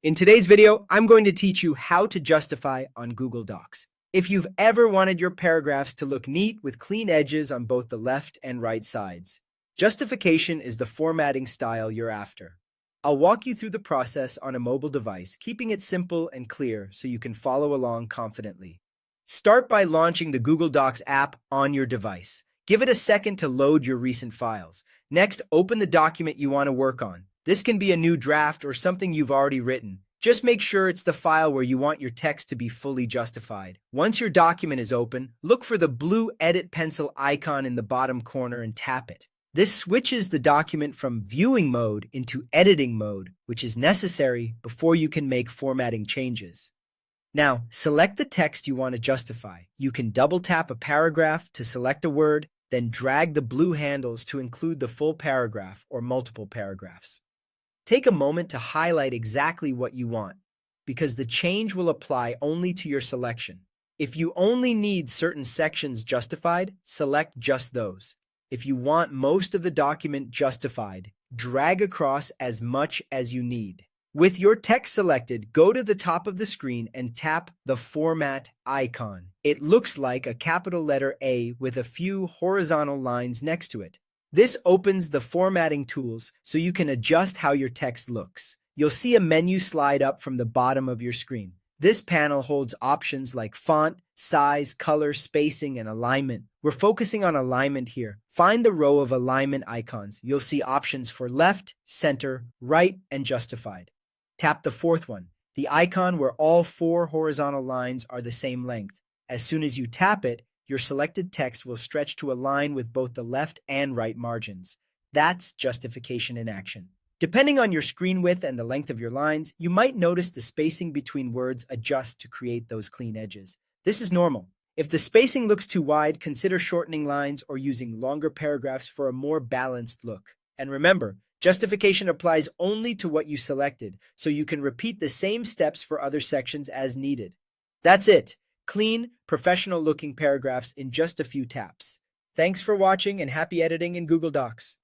In today's video, I'm going to teach you how to justify on Google Docs. If you've ever wanted your paragraphs to look neat with clean edges on both the left and right sides, justification is the formatting style you're after. I'll walk you through the process on a mobile device, keeping it simple and clear so you can follow along confidently. Start by launching the Google Docs app on your device. Give it a second to load your recent files. Next, open the document you want to work on. This can be a new draft or something you've already written. Just make sure it's the file where you want your text to be fully justified. Once your document is open, look for the blue Edit Pencil icon in the bottom corner and tap it. This switches the document from viewing mode into editing mode, which is necessary before you can make formatting changes. Now, select the text you want to justify. You can double tap a paragraph to select a word, then drag the blue handles to include the full paragraph or multiple paragraphs. Take a moment to highlight exactly what you want, because the change will apply only to your selection. If you only need certain sections justified, select just those. If you want most of the document justified, drag across as much as you need. With your text selected, go to the top of the screen and tap the Format icon. It looks like a capital letter A with a few horizontal lines next to it. This opens the formatting tools so you can adjust how your text looks. You'll see a menu slide up from the bottom of your screen. This panel holds options like font, size, color, spacing, and alignment. We're focusing on alignment here. Find the row of alignment icons. You'll see options for left, center, right, and justified. Tap the fourth one, the icon where all four horizontal lines are the same length. As soon as you tap it, your selected text will stretch to align with both the left and right margins. That's justification in action. Depending on your screen width and the length of your lines, you might notice the spacing between words adjust to create those clean edges. This is normal. If the spacing looks too wide, consider shortening lines or using longer paragraphs for a more balanced look. And remember, justification applies only to what you selected, so you can repeat the same steps for other sections as needed. That's it. Clean, professional-looking paragraphs in just a few taps. Thanks for watching and happy editing in Google Docs.